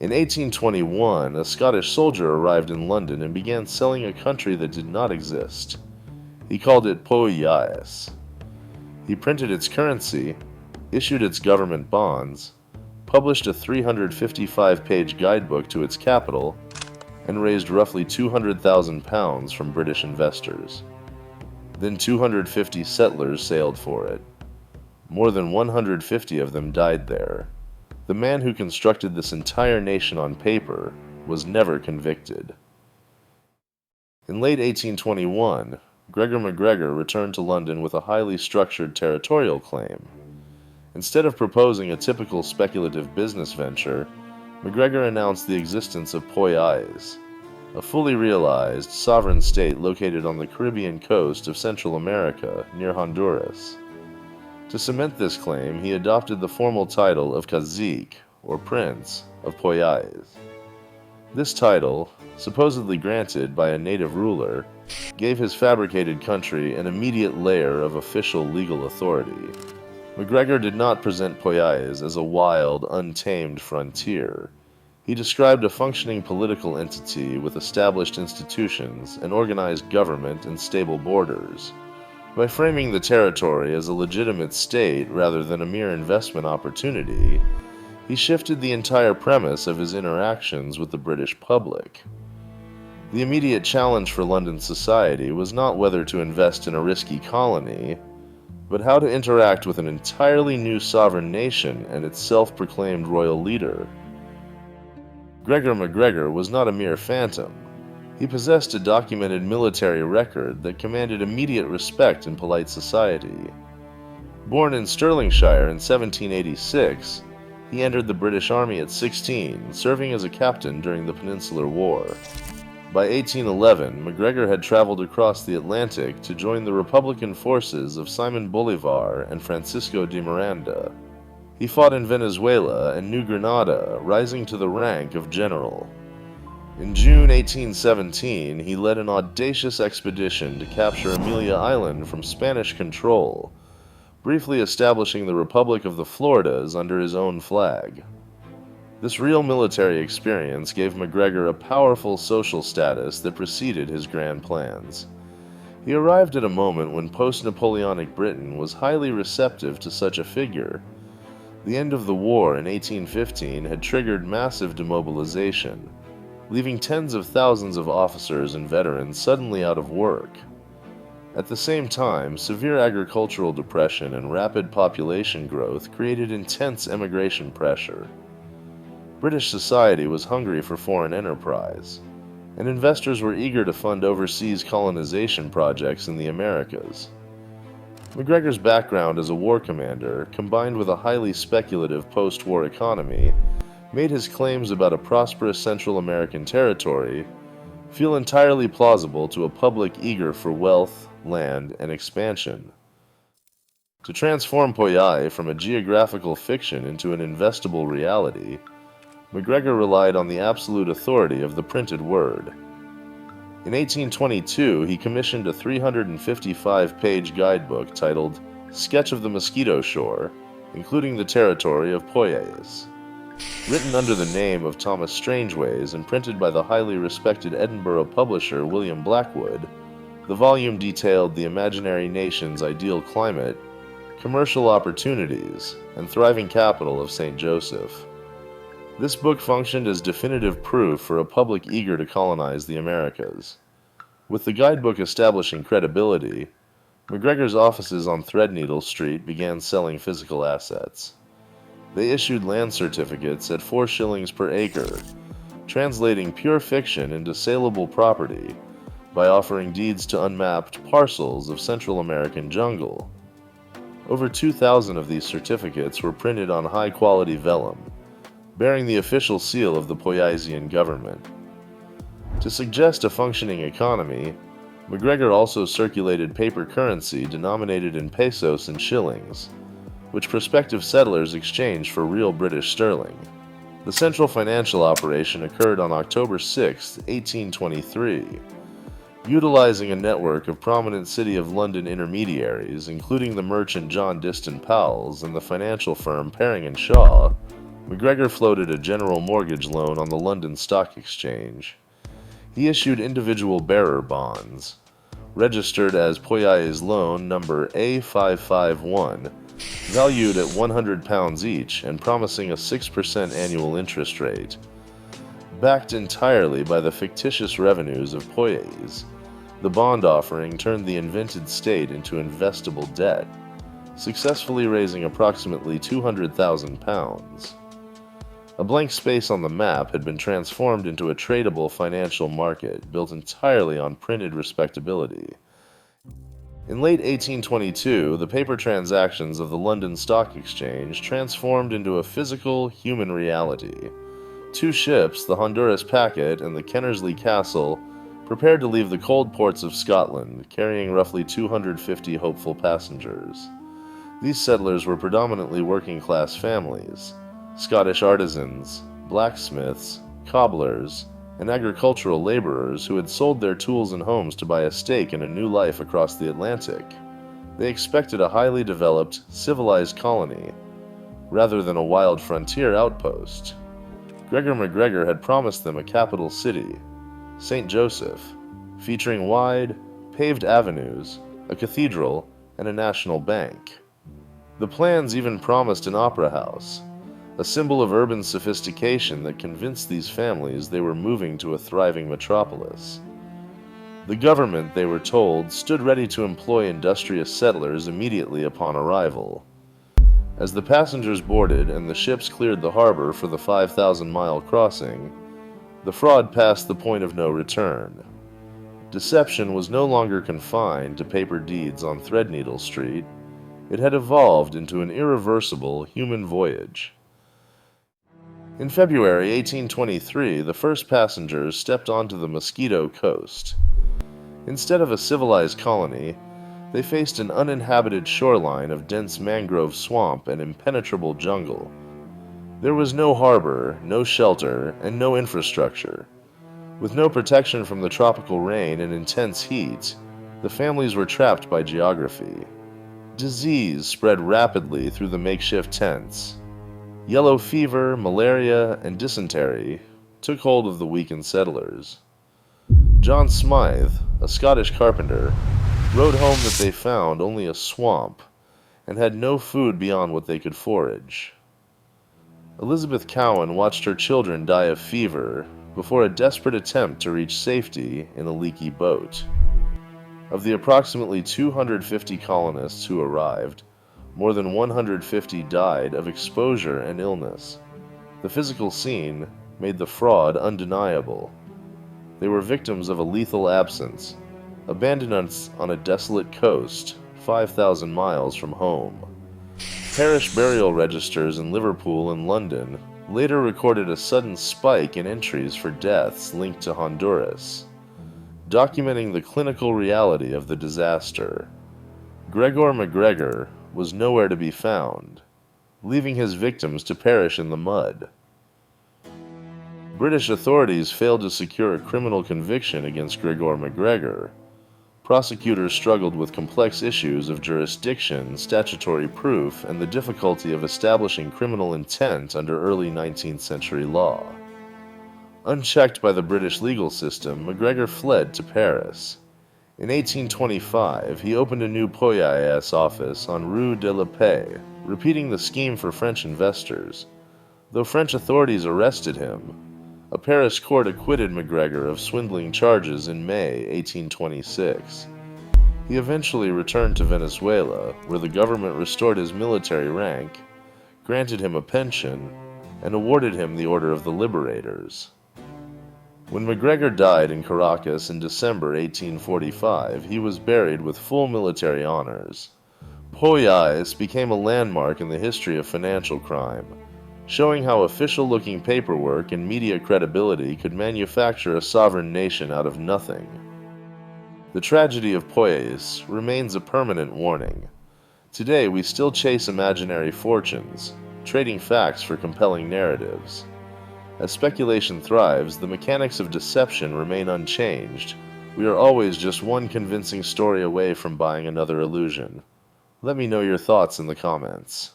In 1821, a Scottish soldier arrived in London and began selling a country that did not exist. He called it Poyais. He printed its currency, issued its government bonds, published a 355-page guidebook to its capital, and raised roughly £200,000 from British investors. Then 250 settlers sailed for it. More than 150 of them died there. The man who constructed this entire nation on paper was never convicted. In late 1821, Gregor MacGregor returned to London with a highly structured territorial claim. Instead of proposing a typical speculative business venture, MacGregor announced the existence of Poyais, a fully realized, sovereign state located on the Caribbean coast of Central America near Honduras. To cement this claim, he adopted the formal title of Cazique, or Prince of Poyais. This title, supposedly granted by a native ruler, gave his fabricated country an immediate layer of official legal authority. MacGregor did not present Poyais as a wild, untamed frontier. He described a functioning political entity with established institutions, an organized government, and stable borders. By framing the territory as a legitimate state rather than a mere investment opportunity, he shifted the entire premise of his interactions with the British public. The immediate challenge for London society was not whether to invest in a risky colony, but how to interact with an entirely new sovereign nation and its self-proclaimed royal leader. Gregor MacGregor was not a mere phantom. He possessed a documented military record that commanded immediate respect in polite society. Born in Stirlingshire in 1786, he entered the British Army at 16, serving as a captain during the Peninsular War. By 1811, MacGregor had traveled across the Atlantic to join the Republican forces of Simon Bolivar and Francisco de Miranda. He fought in Venezuela and New Granada, rising to the rank of general. In June 1817, he led an audacious expedition to capture Amelia Island from Spanish control, briefly establishing the Republic of the Floridas under his own flag. This real military experience gave MacGregor a powerful social status that preceded his grand plans. He arrived at a moment when post-Napoleonic Britain was highly receptive to such a figure. The end of the war in 1815 had triggered massive demobilization, leaving tens of thousands of officers and veterans suddenly out of work. At the same time, severe agricultural depression and rapid population growth created intense emigration pressure. British society was hungry for foreign enterprise, and investors were eager to fund overseas colonization projects in the Americas. MacGregor's background as a war commander, combined with a highly speculative post-war economy, made his claims about a prosperous Central American territory feel entirely plausible to a public eager for wealth, land, and expansion. To transform Poyais from a geographical fiction into an investable reality, MacGregor relied on the absolute authority of the printed word. In 1822, he commissioned a 355-page guidebook titled Sketch of the Mosquito Shore, including the territory of Poyais. Written under the name of Thomas Strangeways and printed by the highly respected Edinburgh publisher William Blackwood, the volume detailed the imaginary nation's ideal climate, commercial opportunities, and thriving capital of St. Joseph. This book functioned as definitive proof for a public eager to colonize the Americas. With the guidebook establishing credibility, MacGregor's offices on Threadneedle Street began selling physical assets. They issued land certificates at 4 shillings per acre, translating pure fiction into saleable property by offering deeds to unmapped parcels of Central American jungle. Over 2,000 of these certificates were printed on high-quality vellum, bearing the official seal of the Poyaisian government. To suggest a functioning economy, MacGregor also circulated paper currency denominated in pesos and shillings, which prospective settlers exchanged for real British sterling. The central financial operation occurred on October 6, 1823. Utilizing a network of prominent City of London intermediaries, including the merchant John Diston Powell's and the financial firm Paring & Shaw, MacGregor floated a general mortgage loan on the London Stock Exchange. He issued individual bearer bonds, registered as Poyais loan number A551, valued at £100 each and promising a 6% annual interest rate. Backed entirely by the fictitious revenues of Poyais, the bond offering turned the invented state into investable debt, successfully raising approximately £200,000. A blank space on the map had been transformed into a tradable financial market built entirely on printed respectability. In late 1822, the paper transactions of the London Stock Exchange transformed into a physical, human reality. Two ships, the Honduras Packet and the Kennersley Castle, prepared to leave the cold ports of Scotland, carrying roughly 250 hopeful passengers. These settlers were predominantly working-class families, Scottish artisans, blacksmiths, cobblers, and agricultural laborers who had sold their tools and homes to buy a stake in a new life across the Atlantic. They expected a highly developed, civilized colony, rather than a wild frontier outpost. Gregor MacGregor had promised them a capital city, St. Joseph, featuring wide, paved avenues, a cathedral, and a national bank. The plans even promised an opera house, a symbol of urban sophistication that convinced these families they were moving to a thriving metropolis. The government, they were told, stood ready to employ industrious settlers immediately upon arrival. As the passengers boarded and the ships cleared the harbor for the 5,000-mile crossing, the fraud passed the point of no return. Deception was no longer confined to paper deeds on Threadneedle Street. It had evolved into an irreversible human voyage. In February 1823, the first passengers stepped onto the Mosquito Coast. Instead of a civilized colony, they faced an uninhabited shoreline of dense mangrove swamp and impenetrable jungle. There was no harbor, no shelter, and no infrastructure. With no protection from the tropical rain and intense heat, the families were trapped by geography. Disease spread rapidly through the makeshift tents. Yellow fever, malaria, and dysentery took hold of the weakened settlers. John Smythe, a Scottish carpenter, wrote home that they found only a swamp and had no food beyond what they could forage. Elizabeth Cowan watched her children die of fever before a desperate attempt to reach safety in a leaky boat. Of the approximately 250 colonists who arrived, more than 150 died of exposure and illness. The physical scene made the fraud undeniable. They were victims of a lethal absence, abandoned on a desolate coast 5,000 miles from home. Parish burial registers in Liverpool and London later recorded a sudden spike in entries for deaths linked to Honduras, documenting the clinical reality of the disaster. Gregor MacGregor was nowhere to be found, leaving his victims to perish in the mud. British authorities failed to secure a criminal conviction against Gregor MacGregor. Prosecutors struggled with complex issues of jurisdiction, statutory proof, and the difficulty of establishing criminal intent under early 19th century law. Unchecked by the British legal system, MacGregor fled to Paris. In 1825, he opened a new Poyais office on Rue de la Paix, repeating the scheme for French investors. Though French authorities arrested him, a Paris court acquitted MacGregor of swindling charges in May 1826. He eventually returned to Venezuela, where the government restored his military rank, granted him a pension, and awarded him the Order of the Liberators. When MacGregor died in Caracas in December 1845, he was buried with full military honors. Poyais became a landmark in the history of financial crime, showing how official-looking paperwork and media credibility could manufacture a sovereign nation out of nothing. The tragedy of Poyais remains a permanent warning. Today, we still chase imaginary fortunes, trading facts for compelling narratives. As speculation thrives, the mechanics of deception remain unchanged. We are always just one convincing story away from buying another illusion. Let me know your thoughts in the comments.